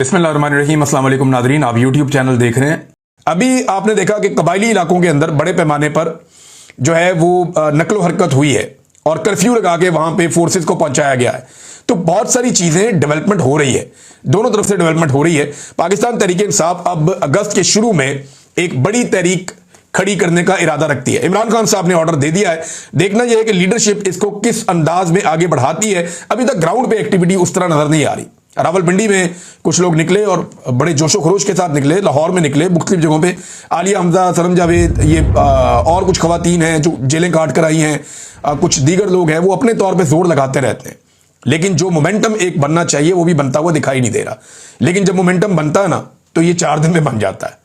बिस्मिल्लाहिर्रहमानिर्रहीम। अस्सलाम वालेकुम नादरीन, आप यूट्यूब चैनल देख रहे हैं। अभी आपने देखा कि कबायली इलाकों के अंदर बड़े पैमाने पर जो है वो नकलो हरकत हुई है और कर्फ्यू लगा के वहां पे फोर्सेस को पहुंचाया गया है। तो बहुत सारी चीजें डेवलपमेंट हो रही है, दोनों तरफ से डेवलपमेंट हो रही है। पाकिस्तान तहरीक इंसाफ अब अगस्त के शुरू में एक बड़ी तहरीक खड़ी करने का इरादा रखती है। इमरान खान साहब ने ऑर्डर दे दिया है, देखना यह है कि लीडरशिप इसको किस अंदाज में आगे बढ़ाती है। अभी तक ग्राउंड पे एक्टिविटी उस तरह नजर नहीं आ रही। रावलपिंडी में कुछ लोग निकले और बड़े जोशो खरोश के साथ निकले, लाहौर में निकले, मुख्तलिफ जगहों पे आलिया हमजा, सनम जावेद, ये और कुछ खवातीन हैं जो जेलें काट कर आई हैं, कुछ दीगर लोग हैं, वो अपने तौर पे जोर लगाते रहते हैं। लेकिन जो मोमेंटम एक बनना चाहिए वो भी बनता हुआ दिखाई नहीं दे रहा। लेकिन जब मोमेंटम बनता है ना तो ये 4 दिन में बन जाता है,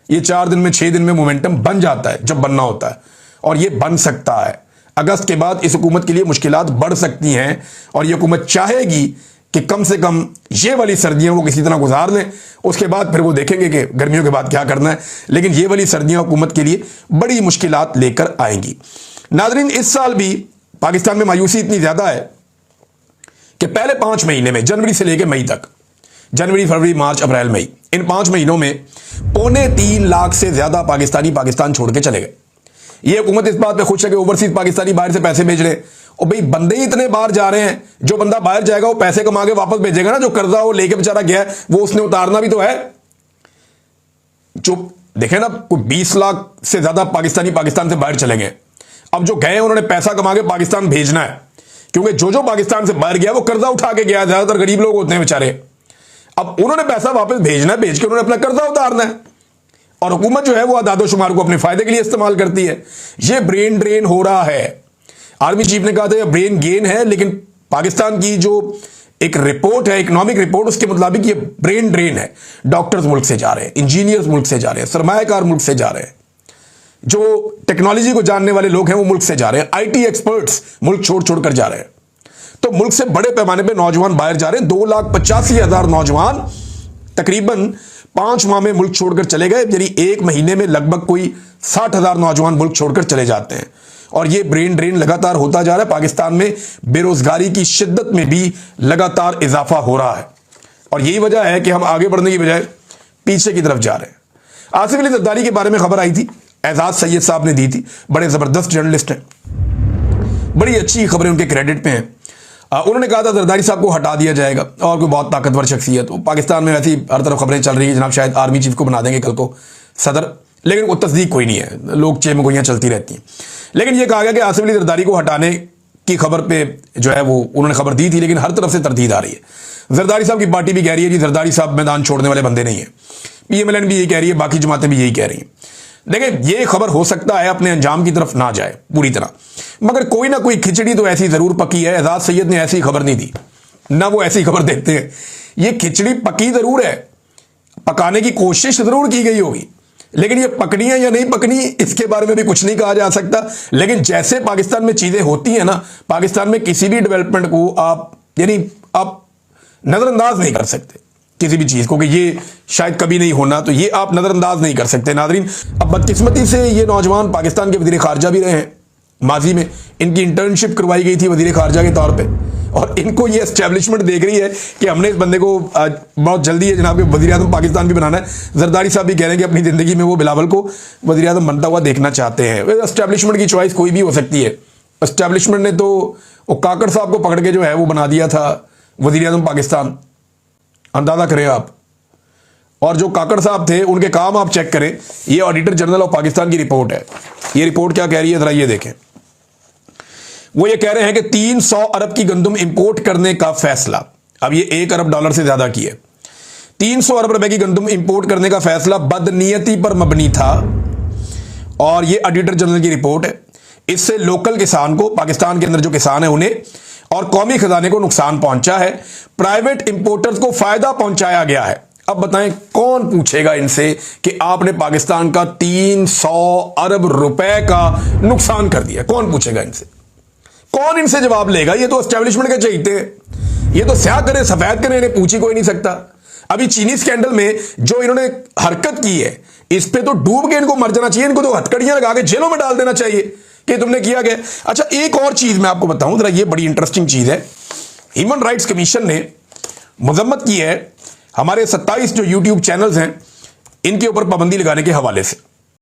ये 4 दिन में 6 दिन में मोमेंटम बन जाता है जब बनना होता है। और ये बन सकता है। अगस्त के बाद इस हुकूमत के लिए मुश्किलात बढ़ सकती हैं और ये हुकूमत चाहेगी कि कम से कम ये वाली सर्दियां वो किसी तरह गुजार लें। उसके बाद फिर वो देखेंगे कि गर्मियों के बाद क्या करना है। लेकिन ये वाली सर्दियां हुकूमत के लिए बड़ी मुश्किलात लेकर आएंगी। नाज़रीन, इस साल भी पाकिस्तान में मायूसी इतनी ज्यादा है कि पहले 5 महीने में, जनवरी से लेकर मई तक, जनवरी, फरवरी, मार्च, अप्रैल, मई, इन 5 महीनों में 3.25 लाख से ज्यादा पाकिस्तानी पाकिस्तान छोड़ के चले गए। ये हुकूमत इस बात पे खुश है कि ओवरसीज पाकिस्तानी बाहर से पैसे भेज रहे हैं। और भाई बंदे ही इतने बाहर जा रहे हैं, जो बंदा बाहर जाएगा वो पैसे कमा के वापस भेजेगा ना। जो कर्जा वो लेके बेचारा गया है वो उसने उतारना भी तो है। जो देखे ना, कोई 20 लाख से ज्यादा पाकिस्तानी पाकिस्तान से बाहर चले गए। अब जो गए उन्होंने पैसा कमा के पाकिस्तान भेजना है, क्योंकि जो पाकिस्तान से बाहर गया वो कर्जा उठा के गया। ज्यादातर गरीब लोग होते हैं बेचारे। अब उन्होंने पैसा वापस भेजना है, भेज के उन्होंने अपना कर्जा उतारना है। और हुकूमत जो है वो आदादोशुमार को अपने फायदे के लिए इस्तेमाल करती है। ये ब्रेन ड्रेन हो रहा है। आर्मी चीफ ने कहा था ब्रेन गेन है, लेकिन पाकिस्तान की जो एक रिपोर्ट है, इकोनॉमिक रिपोर्ट, उसके मुताबिक ये ब्रेन ड्रेन है। डॉक्टर्स मुल्क से जा रहे हैं, इंजीनियर्स मुल्क से जा रहे हैं, सरमायाकार मुल्क से जा रहे हैं, जो टेक्नोलॉजी को जानने वाले लोग हैं वो मुल्क से जा रहे हैं, आईटी एक्सपर्ट्स मुल्क छोड़ छोड़ कर जा रहे हैं। तो मुल्क से बड़े पैमाने पर नौजवान बाहर जा रहे हैं। 2,85,000 नौजवान तकरीबन 5 माह में मुल्क छोड़कर चले गए। यानी 1 महीने में लगभग कोई 60,000 नौजवान मुल्क छोड़कर चले जाते हैं। और ये ब्रेन ड्रेन लगातार होता जा रहा है। पाकिस्तान में बेरोजगारी की शिद्दत में भी लगातार इजाफा हो रहा है। और यही वजह है कि हम आगे बढ़ने की बजाय पीछे की तरफ जा रहे हैं। आसिफ अली जरदारी के बारे में खबर आई थी, एजाज सैयद साहब ने दी थी। बड़े जबरदस्त जर्नलिस्ट हैं, बड़ी अच्छी खबरें उनके क्रेडिट पे हैं। उन्होंने कहा था जरदारी साहब को हटा दिया जाएगा और कोई बहुत ताकतवर शख्सियत। पाकिस्तान में वैसी हर तरफ खबरें चल रही है, जनाब शायद आर्मी चीफ को बना देंगे कल को सदर। लेकिन वो तस्दीक कोई नहीं है, लोग चेम गोइयां चलती रहती हैं। लेकिन ये कहा गया कि आसिफ अली जरदारी को हटाने की खबर पे जो है वो उन्होंने खबर दी थी, लेकिन हर तरफ से तरदीद आ रही है। जरदारी साहब की पार्टी भी कह रही है जी जरदारी साहब मैदान छोड़ने वाले बंदे नहीं है। PMLN भी यही कह रही है, बाकी जमातें भी यही कह रही हैं। देखिए, ये खबर हो सकता है अपने अंजाम की तरफ ना जाए पूरी तरह, मगर कोई ना कोई खिचड़ी तो ऐसी जरूर पकी है। एजाज सैयद ने ऐसी खबर नहीं दी, ना वो ऐसी खबर देते हैं। ये खिचड़ी पकी जरूर है, पकाने की कोशिश जरूर की गई होगी, लेकिन ये पकनी है या नहीं पकनी इसके बारे में भी कुछ नहीं कहा जा सकता। लेकिन जैसे पाकिस्तान में चीजें होती है ना, पाकिस्तान में किसी भी डेवलपमेंट को आप नजरअंदाज नहीं कर सकते, किसी भी चीज को कि ये शायद कभी नहीं होना, तो ये आप नजरअंदाज नहीं कर सकते। नादरीन, अब बदकिस्मती से ये नौजवान पाकिस्तान के वजीर खारजा भी रहे हैं। माजी में इनकी इंटर्नशिप करवाई गई थी वजीर खारजा के तौर पे, और इनको ये एस्टेब्लिशमेंट देख रही है कि हमने इस बंदे को बहुत जल्दी है जनाब वजीर आजम पाकिस्तान भी बनाना है। जरदारी साहब भी कह रहे हैं कि अपनी जिंदगी में वो बिलावल को वजीर आजम बनता हुआ देखना चाहते हैं। एस्टेब्लिशमेंट की चॉइस कोई भी हो सकती है। एस्टेब्लिशमेंट ने तो वो काकड़ साहब को पकड़ के जो है वो बना दिया था वजीर आजम पाकिस्तान, अंदाजा करें आप। और जो काकड़ साहब थे उनके काम आप चेक करें। ये ऑडिटर जनरल ऑफ पाकिस्तान की रिपोर्ट है। ये रिपोर्ट क्या कह रही है जरा ये देखें। वो ये कह रहे हैं कि 300 अरब की गंदम इंपोर्ट करने का फैसला, अब ये $1 अरब से ज्यादा की है, 300 अरब रुपए की गंदम इंपोर्ट करने का फैसला बदनीयती पर मबनी था। और ये ऑडिटर जनरल की रिपोर्ट है। इससे लोकल किसान को, पाकिस्तान के अंदर जो किसान है उन्हें और कौमी खजाने को नुकसान पहुंचा है। प्राइवेट इंपोर्टर्स को फायदा पहुंचाया गया है। अब बताएं कौन पूछेगा इनसे कि आपने पाकिस्तान का 300 अरब रुपए का नुकसान कर दिया? कौन पूछेगा इनसे? कौन इनसे जवाब लेगा? ये तो एस्टेब्लिशमेंट के चाहिए, ये तो स्याह करे सफेद करे, इन्हें पूछ ही कोई नहीं सकता। अभी चीनी स्कैंडल में जो इन्होंने हरकत की है इस पे तो डूब के इनको मर जाना चाहिए। इनको तो हथकड़ियां लगा के जेलों में डाल देना चाहिए कि तुमने किया गया। अच्छा, एक और चीज मैं आपको बताऊं जरा, ये बड़ी इंटरेस्टिंग चीज है। ह्यूमन राइट्स कमीशन ने मजम्मत की है ہمارے 27 جو یوٹیوب چینلز ہیں ان کے اوپر پابندی لگانے کے حوالے سے.